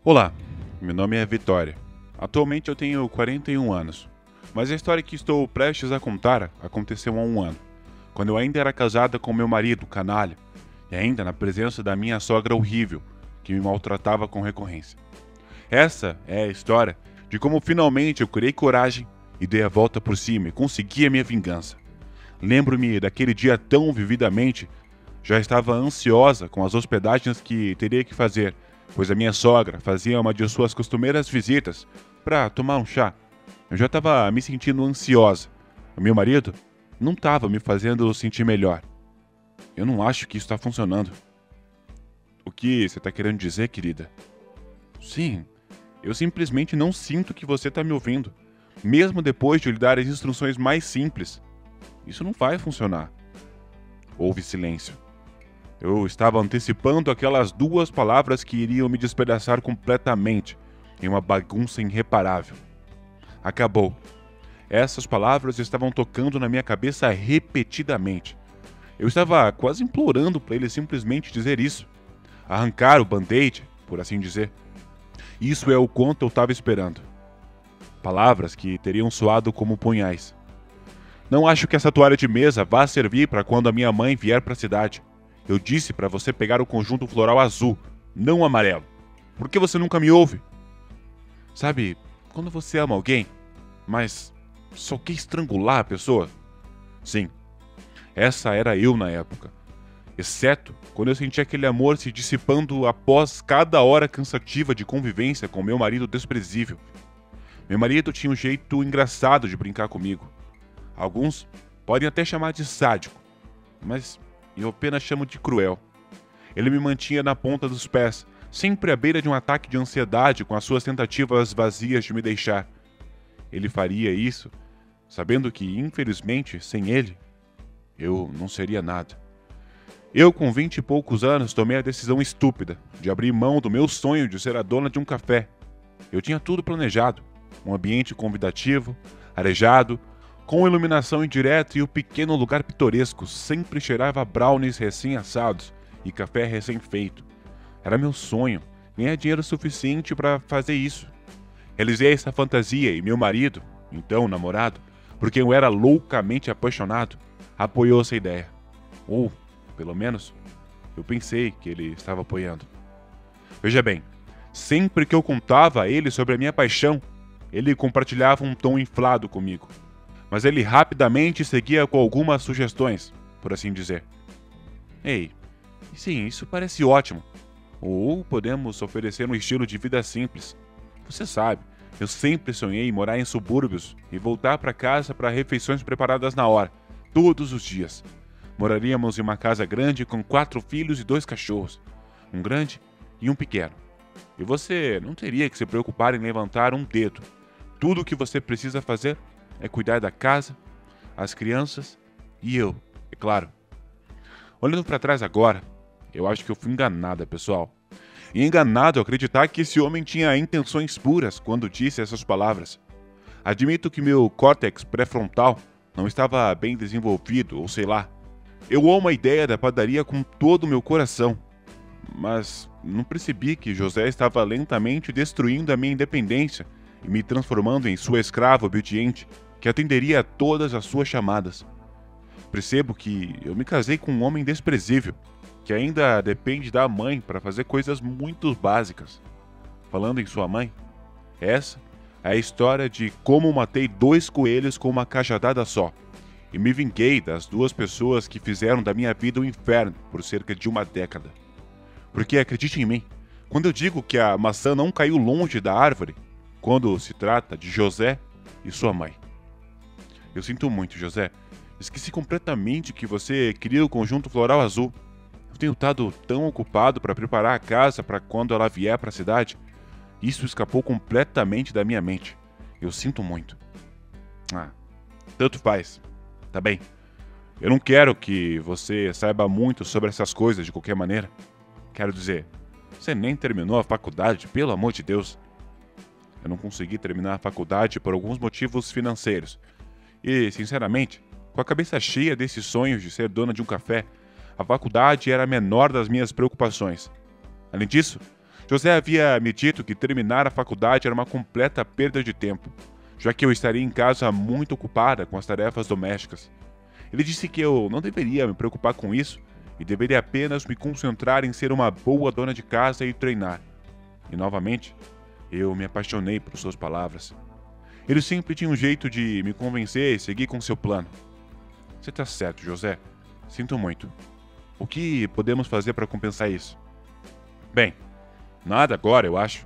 Olá, meu nome é Vitória. Atualmente eu tenho 41 anos, mas a história que estou prestes a contar aconteceu há um ano, quando eu ainda era casada com meu marido, canalha, e ainda na presença da minha sogra horrível, que me maltratava com recorrência. Essa é a história de como finalmente eu criei coragem e dei a volta por cima e consegui a minha vingança. Lembro-me daquele dia tão vividamente. Já estava ansiosa com as hospedagens que teria que fazer, pois a minha sogra fazia uma de suas costumeiras visitas para tomar um chá. Eu já estava me sentindo ansiosa. O meu marido não estava me fazendo sentir melhor. Eu não acho que isso está funcionando. O que você está querendo dizer, querida? Sim, eu simplesmente não sinto que você está me ouvindo, mesmo depois de lhe dar as instruções mais simples. Isso não vai funcionar. Houve silêncio. Eu estava antecipando aquelas duas palavras que iriam me despedaçar completamente em uma bagunça irreparável. Acabou. Essas palavras estavam tocando na minha cabeça repetidamente. Eu estava quase implorando para ele simplesmente dizer isso. Arrancar o band-aid, por assim dizer. Isso é o quanto eu estava esperando. Palavras que teriam soado como punhais. Não acho que essa toalha de mesa vá servir para quando a minha mãe vier para a cidade. Eu disse para você pegar o conjunto floral azul, não amarelo. Por que você nunca me ouve? Sabe, quando você ama alguém, mas só quer estrangular a pessoa? Sim, essa era eu na época. Exceto quando eu senti aquele amor se dissipando após cada hora cansativa de convivência com meu marido desprezível. Meu marido tinha um jeito engraçado de brincar comigo. Alguns podem até chamar de sádico, mas eu apenas chamo de cruel. Ele me mantinha na ponta dos pés, sempre à beira de um ataque de ansiedade com as suas tentativas vazias de me deixar. Ele faria isso, sabendo que, infelizmente, sem ele, eu não seria nada. Eu, com 20 e poucos anos, tomei a decisão estúpida de abrir mão do meu sonho de ser a dona de um café. Eu tinha tudo planejado, um ambiente convidativo, arejado, com iluminação indireta e o pequeno lugar pitoresco sempre cheirava brownies recém-assados e café recém-feito. Era meu sonho, ganhar dinheiro suficiente para fazer isso. Realizei essa fantasia e meu marido, então namorado, por quem eu era loucamente apaixonado, apoiou essa ideia. Ou, pelo menos, eu pensei que ele estava apoiando. Veja bem, sempre que eu contava a ele sobre a minha paixão, ele compartilhava um tom inflado comigo. Mas ele rapidamente seguia com algumas sugestões, por assim dizer. Ei, sim, isso parece ótimo. Ou podemos oferecer um estilo de vida simples. Você sabe, eu sempre sonhei em morar em subúrbios e voltar para casa para refeições preparadas na hora, todos os dias. Moraríamos em uma casa grande com 4 filhos e 2 cachorros, um grande e um pequeno. E você não teria que se preocupar em levantar um dedo. Tudo o que você precisa fazer é cuidar da casa, as crianças e eu, é claro. Olhando para trás agora, eu acho que eu fui enganada, pessoal. E enganado ao acreditar que esse homem tinha intenções puras quando disse essas palavras. Admito que meu córtex pré-frontal não estava bem desenvolvido, ou sei lá. Eu amo a ideia da padaria com todo o meu coração, mas não percebi que José estava lentamente destruindo a minha independência e me transformando em sua escrava obediente, que atenderia a todas as suas chamadas. Percebo que eu me casei com um homem desprezível, que ainda depende da mãe para fazer coisas muito básicas. Falando em sua mãe, essa é a história de como matei 2 coelhos com uma cajadada só, e me vinguei das 2 pessoas que fizeram da minha vida um inferno por cerca de uma década. Porque acredite em mim, quando eu digo que a maçã não caiu longe da árvore, quando se trata de José e sua mãe. Eu sinto muito, José. Esqueci completamente que você queria o conjunto floral azul. Eu tenho estado tão ocupado para preparar a casa para quando ela vier para a cidade. Isso escapou completamente da minha mente. Eu sinto muito. Ah, tanto faz. Tá bem. Eu não quero que você saiba muito sobre essas coisas de qualquer maneira. Quero dizer, você nem terminou a faculdade, pelo amor de Deus. Eu não consegui terminar a faculdade por alguns motivos financeiros. E, sinceramente, com a cabeça cheia desses sonhos de ser dona de um café, a faculdade era a menor das minhas preocupações. Além disso, José havia me dito que terminar a faculdade era uma completa perda de tempo, já que eu estaria em casa muito ocupada com as tarefas domésticas. Ele disse que eu não deveria me preocupar com isso e deveria apenas me concentrar em ser uma boa dona de casa e treinar. E novamente, eu me apaixonei por suas palavras. Ele sempre tinha um jeito de me convencer e seguir com seu plano. Você está certo, José. Sinto muito. O que podemos fazer para compensar isso? Bem, nada agora, eu acho.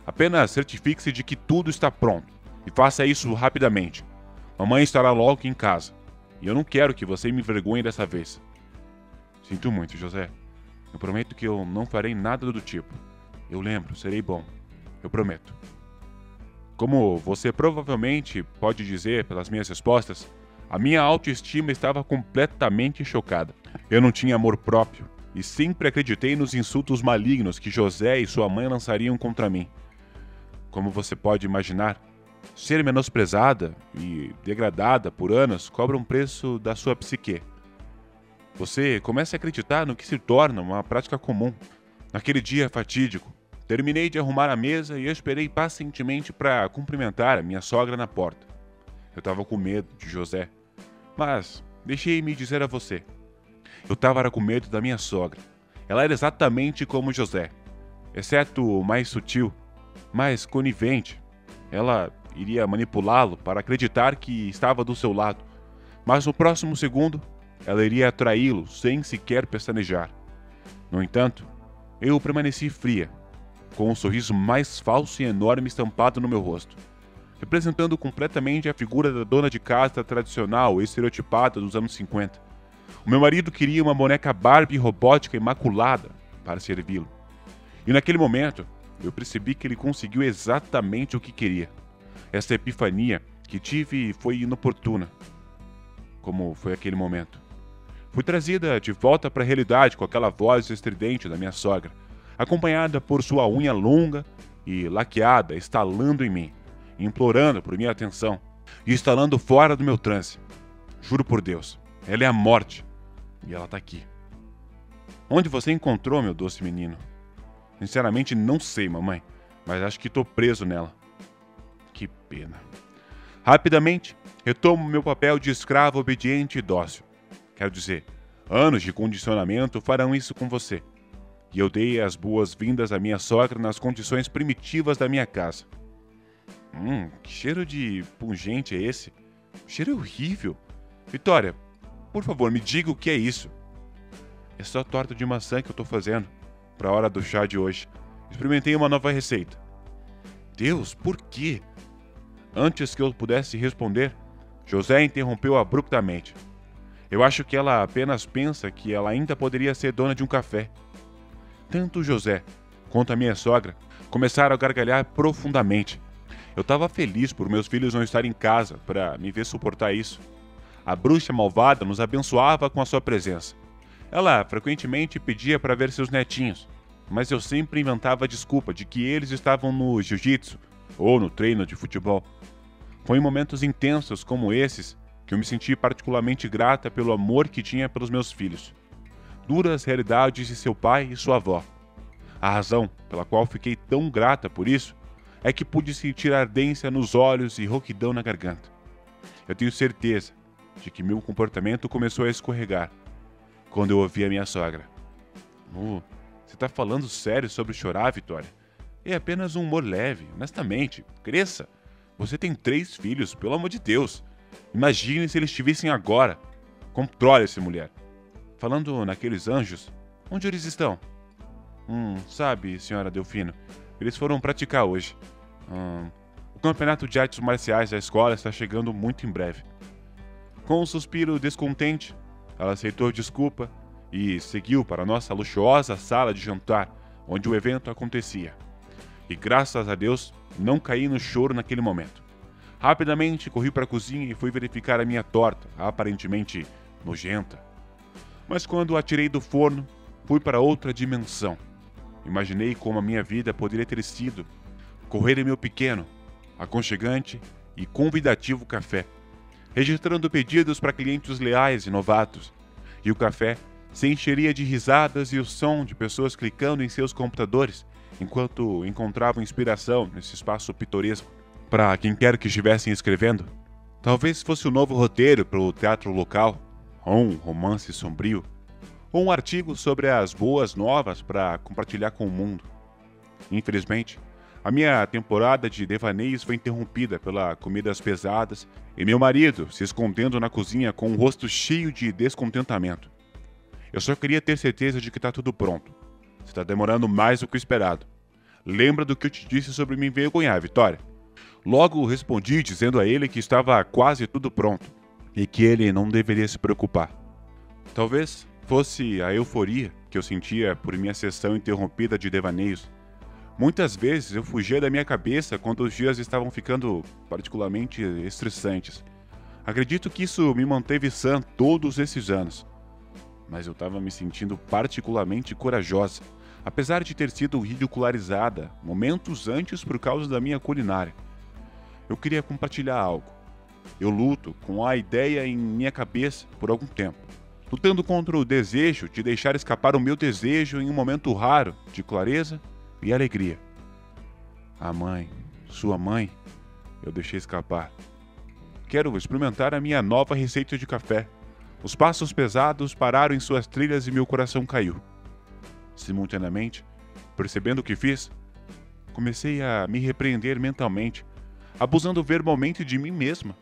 Apenas certifique-se de que tudo está pronto e faça isso rapidamente. Mamãe estará logo em casa e eu não quero que você me envergonhe dessa vez. Sinto muito, José. Eu prometo que eu não farei nada do tipo. Eu lembro, serei bom. Eu prometo. Como você provavelmente pode dizer pelas minhas respostas, a minha autoestima estava completamente chocada. Eu não tinha amor próprio e sempre acreditei nos insultos malignos que José e sua mãe lançariam contra mim. Como você pode imaginar, ser menosprezada e degradada por anos cobra um preço da sua psique. Você começa a acreditar no que se torna uma prática comum. Naquele dia fatídico, terminei de arrumar a mesa e esperei pacientemente para cumprimentar a minha sogra na porta. Eu estava com medo de José, mas deixei-me dizer a você. Eu estava com medo da minha sogra. Ela era exatamente como José, exceto mais sutil, mais conivente. Ela iria manipulá-lo para acreditar que estava do seu lado, mas no próximo segundo, ela iria atraí-lo sem sequer pestanejar. No entanto, eu permaneci fria, com um sorriso mais falso e enorme estampado no meu rosto, representando completamente a figura da dona de casa tradicional e estereotipada dos anos 50. O meu marido queria uma boneca Barbie robótica imaculada para servi-lo. E naquele momento, eu percebi que ele conseguiu exatamente o que queria. Essa epifania que tive foi inoportuna, como foi aquele momento. Fui trazida de volta para a realidade com aquela voz estridente da minha sogra, acompanhada por sua unha longa e laqueada estalando em mim, implorando por minha atenção e estalando fora do meu transe. Juro por Deus, ela é a morte e ela está aqui. Onde você encontrou, meu doce menino? Sinceramente não sei, mamãe, mas acho que estou preso nela. Que pena. Rapidamente, retomo meu papel de escravo obediente e dócil. Quero dizer, anos de condicionamento farão isso com você. E eu dei as boas-vindas à minha sogra nas condições primitivas da minha casa. Que cheiro de pungente é esse? Cheiro horrível. Vitória, por favor, me diga o que é isso. É só torta de maçã que eu tô fazendo para a hora do chá de hoje. Experimentei uma nova receita. Deus, por quê? Antes que eu pudesse responder, José interrompeu abruptamente. Eu acho que ela apenas pensa que ela ainda poderia ser dona de um café. Tanto José quanto a minha sogra começaram a gargalhar profundamente. Eu estava feliz por meus filhos não estarem em casa para me ver suportar isso. A bruxa malvada nos abençoava com a sua presença. Ela frequentemente pedia para ver seus netinhos, mas eu sempre inventava a desculpa de que eles estavam no jiu-jitsu ou no treino de futebol. Foi em momentos intensos como esses que eu me senti particularmente grata pelo amor que tinha pelos meus filhos. Duras realidades de seu pai e sua avó. A razão pela qual fiquei tão grata por isso é que pude sentir ardência nos olhos e rouquidão na garganta. Eu tenho certeza de que meu comportamento começou a escorregar quando eu ouvi a minha sogra. Você tá falando sério sobre chorar, Vitória? É apenas um humor leve, honestamente. Cresça. Você tem 3 filhos, pelo amor de Deus. Imagine se eles estivessem agora. Controle-se, mulher. Falando naqueles anjos, onde eles estão? Sabe, senhora Delfino, eles foram praticar hoje. O campeonato de artes marciais da escola está chegando muito em breve. Com um suspiro descontente, ela aceitou desculpa e seguiu para a nossa luxuosa sala de jantar, onde o evento acontecia. E graças a Deus, não caí no choro naquele momento. Rapidamente corri para a cozinha e fui verificar a minha torta, aparentemente nojenta. Mas quando a tirei do forno, fui para outra dimensão. Imaginei como a minha vida poderia ter sido correr em meu pequeno, aconchegante e convidativo café, registrando pedidos para clientes leais e novatos. E o café se encheria de risadas e o som de pessoas clicando em seus computadores enquanto encontravam inspiração nesse espaço pitoresco para quem quer que estivessem escrevendo. Talvez fosse um novo roteiro para o teatro local, ou um romance sombrio, ou um artigo sobre as boas novas para compartilhar com o mundo. Infelizmente, a minha temporada de devaneios foi interrompida pelas comidas pesadas e meu marido se escondendo na cozinha com um rosto cheio de descontentamento. Eu só queria ter certeza de que está tudo pronto. Você está demorando mais do que o esperado. Lembra do que eu te disse sobre me envergonhar, Vitória? Logo respondi dizendo a ele que estava quase tudo pronto e que ele não deveria se preocupar. Talvez fosse a euforia que eu sentia por minha sessão interrompida de devaneios. Muitas vezes eu fugia da minha cabeça quando os dias estavam ficando particularmente estressantes. Acredito que isso me manteve sã todos esses anos. Mas eu estava me sentindo particularmente corajosa, apesar de ter sido ridicularizada momentos antes por causa da minha culinária. Eu queria compartilhar algo. Eu luto com a ideia em minha cabeça por algum tempo, lutando contra o desejo de deixar escapar o meu desejo em um momento raro de clareza e alegria. A mãe, sua mãe, eu deixei escapar. Quero experimentar a minha nova receita de café. Os passos pesados pararam em suas trilhas e meu coração caiu. Simultaneamente, percebendo o que fiz, comecei a me repreender mentalmente, abusando verbalmente de mim mesma,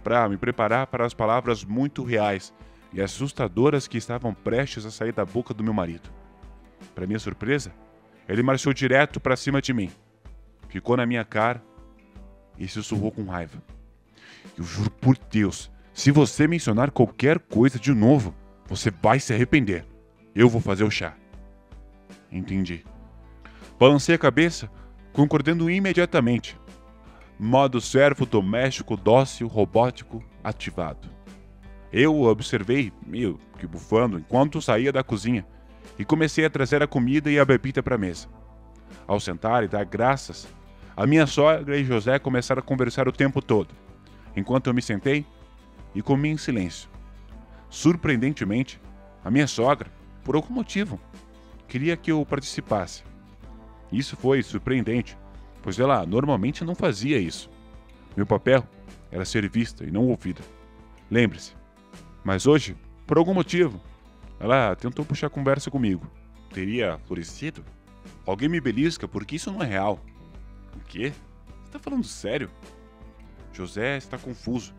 para me preparar para as palavras muito reais e assustadoras que estavam prestes a sair da boca do meu marido. Para minha surpresa, ele marchou direto para cima de mim, ficou na minha cara e sussurrou com raiva. Eu juro por Deus, se você mencionar qualquer coisa de novo, você vai se arrepender. Eu vou fazer o chá. Entendi. Balancei a cabeça, concordando imediatamente. Modo servo doméstico dócil robótico ativado. Eu o observei, meio que bufando, enquanto saía da cozinha, e comecei a trazer a comida e a bebida para a mesa. Ao sentar e dar graças, a minha sogra e José começaram a conversar o tempo todo, enquanto eu me sentei e comi em silêncio. Surpreendentemente, a minha sogra, por algum motivo, queria que eu participasse. Isso foi surpreendente, pois ela normalmente não fazia isso. Meu papel era ser vista e não ouvida. Lembre-se. Mas hoje, por algum motivo, ela tentou puxar conversa comigo. Teria florescido? Alguém me belisca porque isso não é real. O quê? Você está falando sério? José está confuso.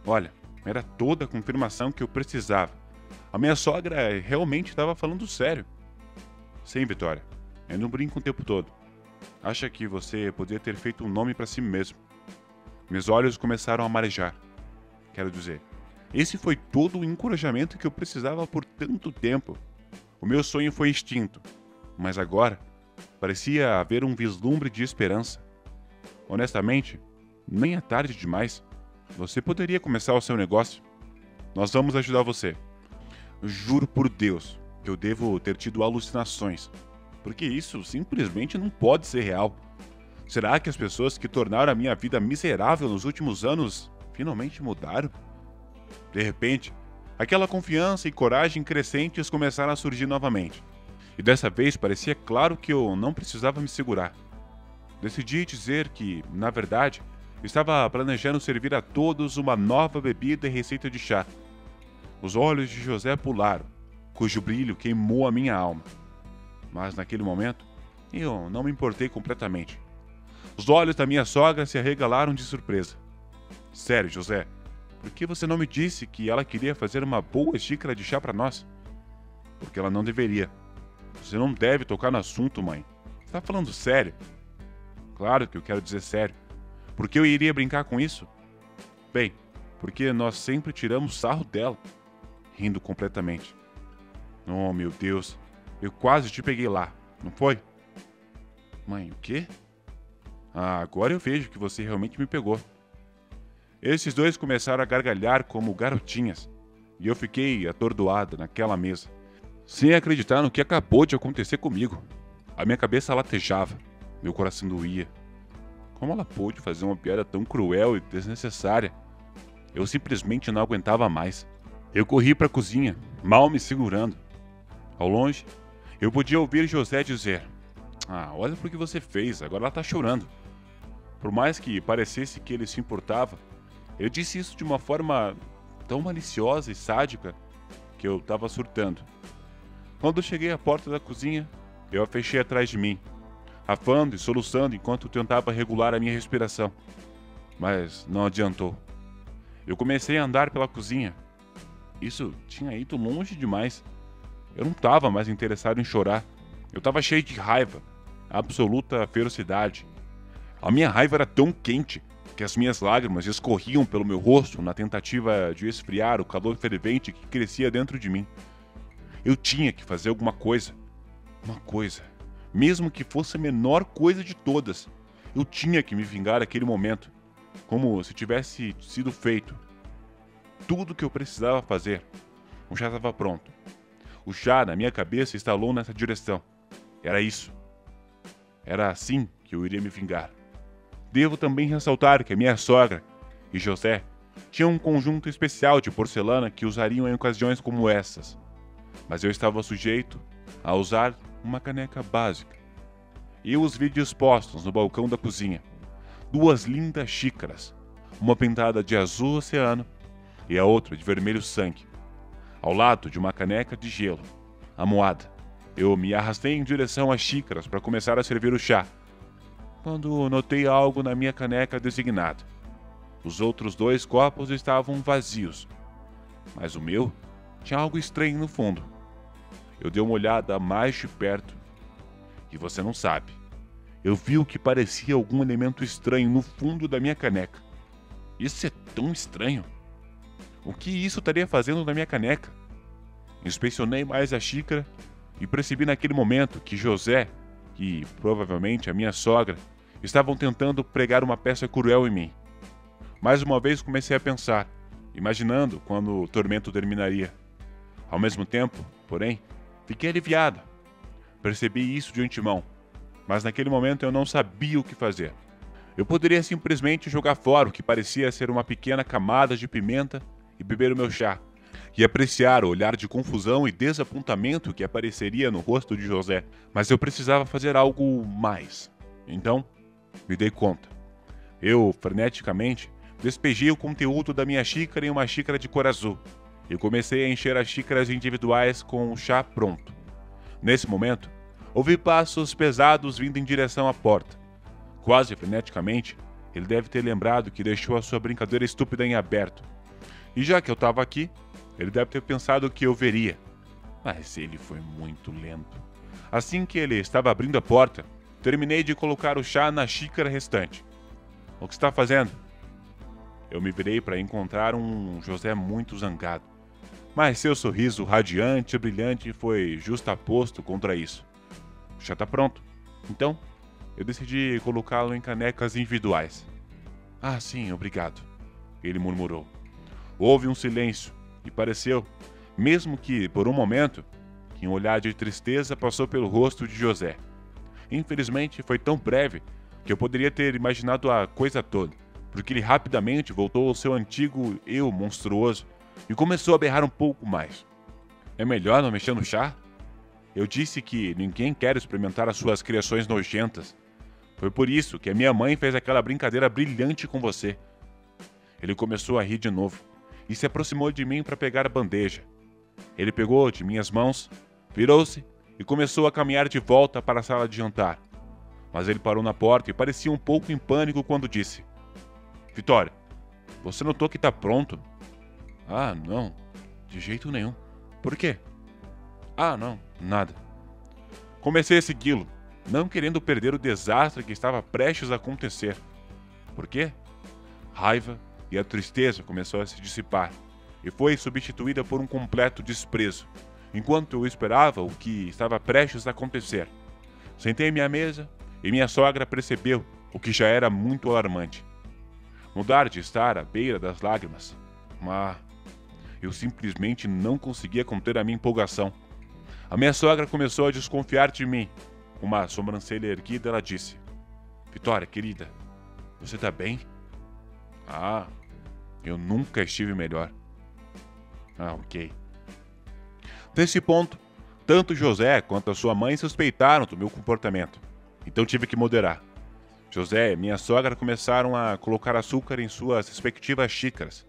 Olha, era toda a confirmação que eu precisava. A minha sogra realmente estava falando sério. Sim, Vitória. Eu não brinco o tempo todo. Acha que você poderia ter feito um nome para si mesmo. Meus olhos começaram a marejar. Quero dizer, esse foi todo o encorajamento que eu precisava por tanto tempo. O meu sonho foi extinto, mas agora parecia haver um vislumbre de esperança. Honestamente, nem é tarde demais. Você poderia começar o seu negócio. Nós vamos ajudar você. Juro por Deus que eu devo ter tido alucinações, porque isso simplesmente não pode ser real. Será que as pessoas que tornaram a minha vida miserável nos últimos anos finalmente mudaram? De repente, aquela confiança e coragem crescentes começaram a surgir novamente. E dessa vez parecia claro que eu não precisava me segurar. Decidi dizer que, na verdade, estava planejando servir a todos uma nova bebida e receita de chá. Os olhos de José pularam, cujo brilho queimou a minha alma. Mas naquele momento, eu não me importei completamente. Os olhos da minha sogra se arregalaram de surpresa. Sério, José, por que você não me disse que ela queria fazer uma boa xícara de chá para nós? Porque ela não deveria. Você não deve tocar no assunto, mãe. Você tá falando sério? Claro que eu quero dizer sério. Por que eu iria brincar com isso? Bem, porque nós sempre tiramos sarro dela. Rindo completamente. Oh, meu Deus. Eu quase te peguei lá, não foi? Mãe, o quê? Ah, agora eu vejo que você realmente me pegou. Esses dois começaram a gargalhar como garotinhas, e eu fiquei atordoada naquela mesa, sem acreditar no que acabou de acontecer comigo. A minha cabeça latejava, meu coração doía. Como ela pôde fazer uma piada tão cruel e desnecessária? Eu simplesmente não aguentava mais. Eu corri para a cozinha, mal me segurando. Ao longe, eu podia ouvir José dizer: Ah, olha pro que você fez, agora ela tá chorando. Por mais que parecesse que ele se importava, eu disse isso de uma forma tão maliciosa e sádica que eu tava surtando. Quando cheguei à porta da cozinha, eu a fechei atrás de mim, rafando e soluçando enquanto tentava regular a minha respiração. Mas não adiantou. Eu comecei a andar pela cozinha. Isso tinha ido longe demais. Eu não estava mais interessado em chorar. Eu estava cheio de raiva, absoluta ferocidade. A minha raiva era tão quente que as minhas lágrimas escorriam pelo meu rosto na tentativa de esfriar o calor fervente que crescia dentro de mim. Eu tinha que fazer alguma coisa. Uma coisa. Mesmo que fosse a menor coisa de todas. Eu tinha que me vingar naquele momento. Como se tivesse sido feito. Tudo o que eu precisava fazer. O chá estava pronto. O chá na minha cabeça estalou nessa direção. Era isso. Era assim que eu iria me vingar. Devo também ressaltar que a minha sogra e José tinham um conjunto especial de porcelana que usariam em ocasiões como essas. Mas eu estava sujeito a usar uma caneca básica. E os vi dispostos no balcão da cozinha. 2 lindas xícaras, uma pintada de azul oceano e a outra de vermelho sangue, ao lado de uma caneca de gelo, amuada. Eu me arrastei em direção às xícaras para começar a servir o chá, quando notei algo na minha caneca designada. Os outros 2 copos estavam vazios, mas o meu tinha algo estranho no fundo. Eu dei uma olhada mais de perto e você não sabe. Eu vi o que parecia algum elemento estranho no fundo da minha caneca. Isso é tão estranho. O que isso estaria fazendo na minha caneca? Inspecionei mais a xícara e percebi naquele momento que José e provavelmente a minha sogra estavam tentando pregar uma peça cruel em mim. Mais uma vez comecei a pensar, imaginando quando o tormento terminaria. Ao mesmo tempo, porém, fiquei aliviado. Percebi isso de antemão, mas naquele momento eu não sabia o que fazer. Eu poderia simplesmente jogar fora o que parecia ser uma pequena camada de pimenta e beber o meu chá, e apreciar o olhar de confusão e desapontamento que apareceria no rosto de José, mas eu precisava fazer algo mais. Então, me dei conta. Eu, freneticamente, despejei o conteúdo da minha xícara em uma xícara de cor azul e comecei a encher as xícaras individuais com o chá pronto. Nesse momento, ouvi passos pesados vindo em direção à porta. Quase freneticamente, ele deve ter lembrado que deixou a sua brincadeira estúpida em aberto. E já que eu estava aqui, ele deve ter pensado que eu veria. Mas ele foi muito lento. Assim que ele estava abrindo a porta, terminei de colocar o chá na xícara restante. O que está fazendo? Eu me virei para encontrar um José muito zangado. Mas seu sorriso radiante e brilhante foi justaposto contra isso. O chá está pronto. Então, eu decidi colocá-lo em canecas individuais. Ah, sim, obrigado, ele murmurou. Houve um silêncio e pareceu, mesmo que por um momento, que um olhar de tristeza passou pelo rosto de José. Infelizmente, foi tão breve que eu poderia ter imaginado a coisa toda, porque ele rapidamente voltou ao seu antigo eu monstruoso e começou a berrar um pouco mais. É melhor não mexer no chá? Eu disse que ninguém quer experimentar as suas criações nojentas. Foi por isso que a minha mãe fez aquela brincadeira brilhante com você. Ele começou a rir de novo e se aproximou de mim para pegar a bandeja. Ele pegou de minhas mãos, virou-se e começou a caminhar de volta para a sala de jantar. Mas ele parou na porta e parecia um pouco em pânico quando disse: Vitória, você notou que está pronto? Ah, não, de jeito nenhum. Por quê? Ah, não, nada. Comecei a segui-lo, não querendo perder o desastre que estava prestes a acontecer. Por quê? Raiva e a tristeza começou a se dissipar e foi substituída por um completo desprezo, enquanto eu esperava o que estava prestes a acontecer. Sentei-me à mesa e minha sogra percebeu o que já era muito alarmante. Mudar de estar à beira das lágrimas, mas eu simplesmente não conseguia conter a minha empolgação. A minha sogra começou a desconfiar de mim. Com uma sobrancelha erguida, ela disse: Vitória, querida, você tá bem? Ah, eu nunca estive melhor. Ah, ok. Nesse ponto, tanto José quanto a sua mãe suspeitaram do meu comportamento. então tive que moderar. José e minha sogra começaram a colocar açúcar em suas respectivas xícaras,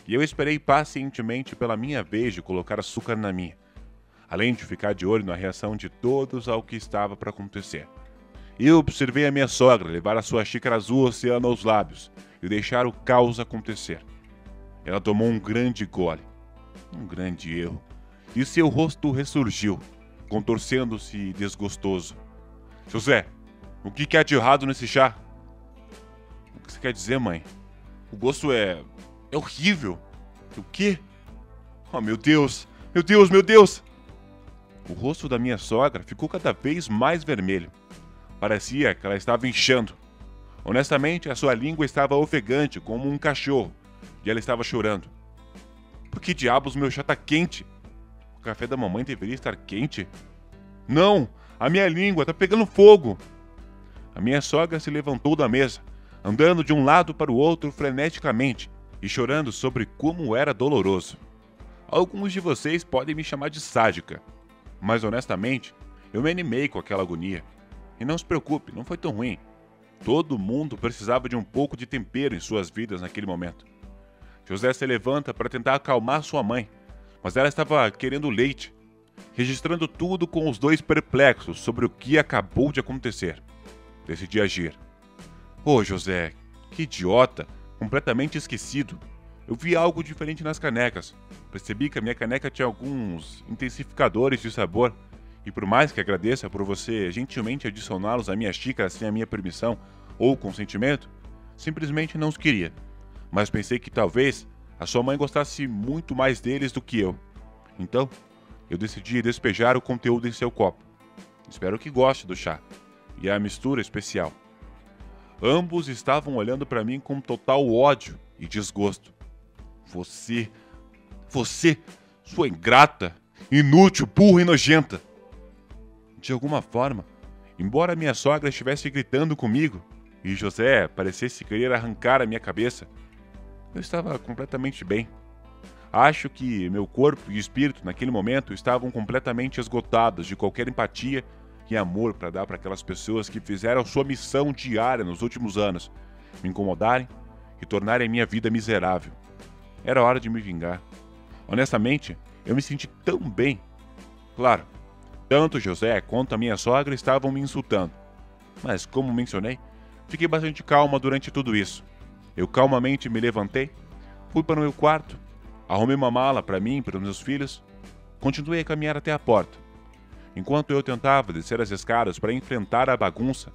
e eu esperei pacientemente pela minha vez de colocar açúcar na minha, além de ficar de olho na reação de todos ao que estava para acontecer. Eu observei a minha sogra levar a sua xícara azul oceano aos lábios e deixar o caos acontecer. Ela tomou um grande gole, um grande erro, e seu rosto ressurgiu, contorcendo-se desgostoso. José, o que há de errado nesse chá? O que você quer dizer, mãe? O gosto é horrível. O quê? Oh, meu Deus! Meu Deus, meu Deus! O rosto da minha sogra ficou cada vez mais vermelho. Parecia que ela estava inchando. Honestamente, a sua língua estava ofegante como um cachorro, e ela estava chorando. Por que diabos meu chá tá quente? O café da mamãe deveria estar quente? Não! A minha língua tá pegando fogo! A minha sogra se levantou da mesa, andando de um lado para o outro freneticamente e chorando sobre como era doloroso. Alguns de vocês podem me chamar de sádica, mas honestamente, eu me animei com aquela agonia. E não se preocupe, não foi tão ruim. Todo mundo precisava de um pouco de tempero em suas vidas naquele momento. José se levanta para tentar acalmar sua mãe, mas ela estava querendo leite, registrando tudo com os dois perplexos sobre o que acabou de acontecer. Decidi agir. Oh, José, que idiota, completamente esquecido. Eu vi algo diferente nas canecas. Percebi que a minha caneca tinha alguns intensificadores de sabor, e por mais que agradeça por você gentilmente adicioná-los à minha xícara sem a minha permissão ou consentimento, simplesmente não os queria. Mas pensei que talvez a sua mãe gostasse muito mais deles do que eu. Então, eu decidi despejar o conteúdo em seu copo. Espero que goste do chá e a mistura especial. Ambos estavam olhando para mim com total ódio e desgosto. Você, sua ingrata, inútil, burra e nojenta. De alguma forma, embora minha sogra estivesse gritando comigo e José parecesse querer arrancar a minha cabeça, eu estava completamente bem. Acho que meu corpo e espírito naquele momento estavam completamente esgotados de qualquer empatia e amor para dar para aquelas pessoas que fizeram sua missão diária nos últimos anos, me incomodarem e tornarem a minha vida miserável. Era hora de me vingar. Honestamente, eu me senti tão bem. Claro, tanto José quanto a minha sogra estavam me insultando. Mas, como mencionei, fiquei bastante calma durante tudo isso. Eu calmamente me levantei, fui para o meu quarto, arrumei uma mala para mim e para os meus filhos, continuei a caminhar até a porta. Enquanto eu tentava descer as escadas para enfrentar a bagunça,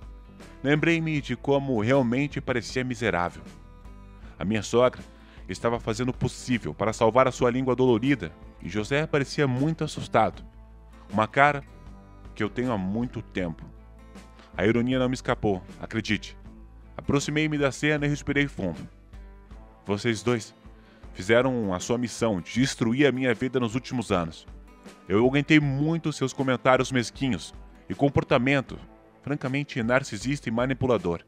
lembrei-me de como realmente parecia miserável. A minha sogra estava fazendo o possível para salvar a sua língua dolorida e José parecia muito assustado. Uma cara que eu tenho há muito tempo. A ironia não me escapou, acredite. Aproximei-me da cena e respirei fundo. Vocês dois fizeram a sua missão de destruir a minha vida nos últimos anos. Eu aguentei muito seus comentários mesquinhos e comportamento francamente narcisista e manipulador.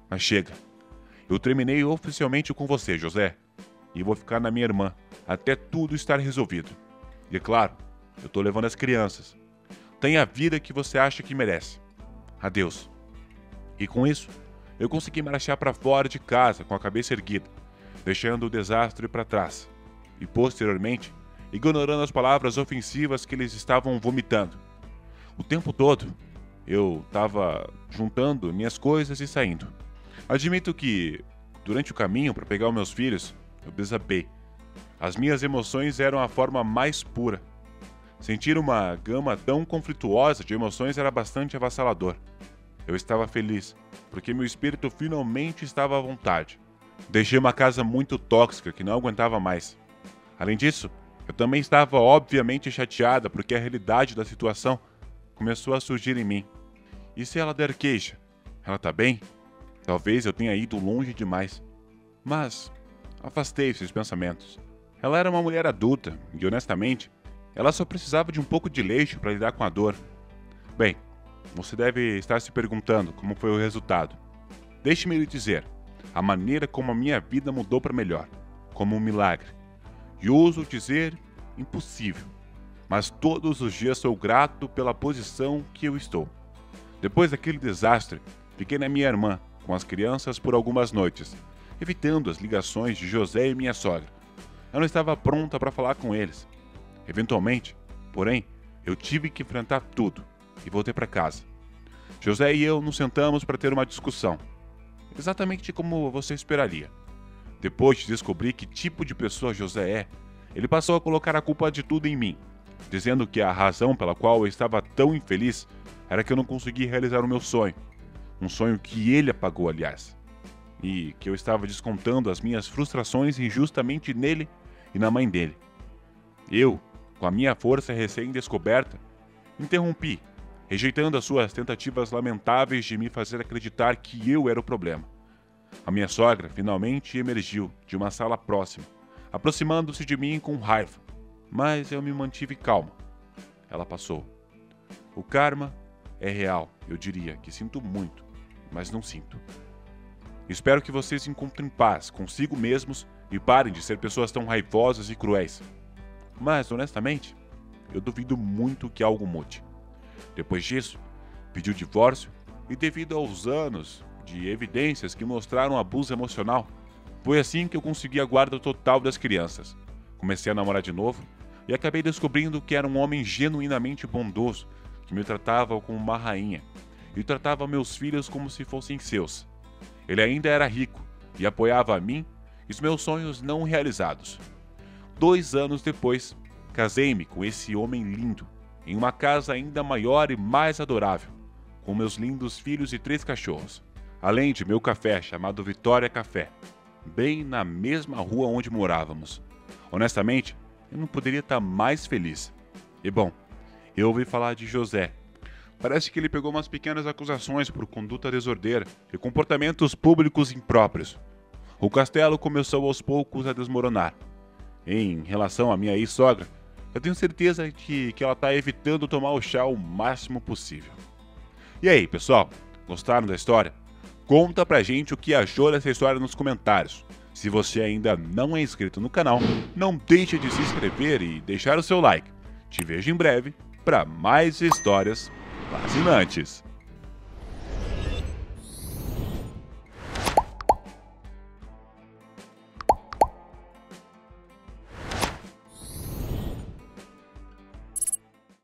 Mas chega. Eu terminei oficialmente com você, José, e vou ficar na minha irmã até tudo estar resolvido. E claro, eu tô levando as crianças. Tenha a vida que você acha que merece. Adeus. E com isso, eu consegui marchar para fora de casa com a cabeça erguida, deixando o desastre para trás, e posteriormente, ignorando as palavras ofensivas que eles estavam vomitando. O tempo todo, eu estava juntando minhas coisas e saindo. Admito que, durante o caminho para pegar os meus filhos, eu desabei. As minhas emoções eram a forma mais pura. Sentir uma gama tão conflituosa de emoções era bastante avassalador. Eu estava feliz, porque meu espírito finalmente estava à vontade. Deixei uma casa muito tóxica que não aguentava mais. Além disso, eu também estava obviamente chateada porque a realidade da situação começou a surgir em mim. E se ela der queixa? Ela tá bem? Talvez eu tenha ido longe demais. Mas afastei esses pensamentos. Ela era uma mulher adulta e, honestamente, ela só precisava de um pouco de leite para lidar com a dor. Bem, você deve estar se perguntando como foi o resultado. Deixe-me lhe dizer, a maneira como a minha vida mudou para melhor, como um milagre. E ouso dizer, impossível. Mas todos os dias sou grato pela posição que eu estou. Depois daquele desastre, fiquei na minha irmã, com as crianças por algumas noites, evitando as ligações de José e minha sogra. Eu não estava pronta para falar com eles. Eventualmente, porém, eu tive que enfrentar tudo e voltei para casa. José e eu nos sentamos para ter uma discussão, exatamente como você esperaria. Depois de descobrir que tipo de pessoa José é, ele passou a colocar a culpa de tudo em mim, dizendo que a razão pela qual eu estava tão infeliz era que eu não consegui realizar o meu sonho. Um sonho que ele apagou, aliás. E que eu estava descontando as minhas frustrações injustamente nele e na mãe dele. Eu, com a minha força recém-descoberta, interrompi, rejeitando as suas tentativas lamentáveis de me fazer acreditar que eu era o problema. A minha sogra finalmente emergiu de uma sala próxima, aproximando-se de mim com raiva, mas eu me mantive calmo. Ela passou. O karma é real, eu diria que sinto muito, mas não sinto. Espero que vocês encontrem paz consigo mesmos e parem de ser pessoas tão raivosas e cruéis. Mas, honestamente, eu duvido muito que algo mude. Depois disso, pedi o divórcio e, devido aos anos de evidências que mostraram abuso emocional, foi assim que eu consegui a guarda total das crianças. Comecei a namorar de novo e acabei descobrindo que era um homem genuinamente bondoso, que me tratava como uma rainha e tratava meus filhos como se fossem seus. Ele ainda era rico e apoiava a mim e os meus sonhos não realizados. 2 anos depois, casei-me com esse homem lindo, em uma casa ainda maior e mais adorável, com meus lindos filhos e 3 cachorros, além de meu café chamado Vitória Café, bem na mesma rua onde morávamos. Honestamente, eu não poderia estar mais feliz. E bom, eu ouvi falar de José. Parece que ele pegou umas pequenas acusações por conduta desordeira e comportamentos públicos impróprios. O castelo começou aos poucos a desmoronar. Em relação à minha ex-sogra, eu tenho certeza que ela está evitando tomar o chá o máximo possível. E aí, pessoal? Gostaram da história? Conta pra gente o que achou dessa história nos comentários. Se você ainda não é inscrito no canal, não deixe de se inscrever e deixar o seu like. Te vejo em breve para mais histórias fascinantes.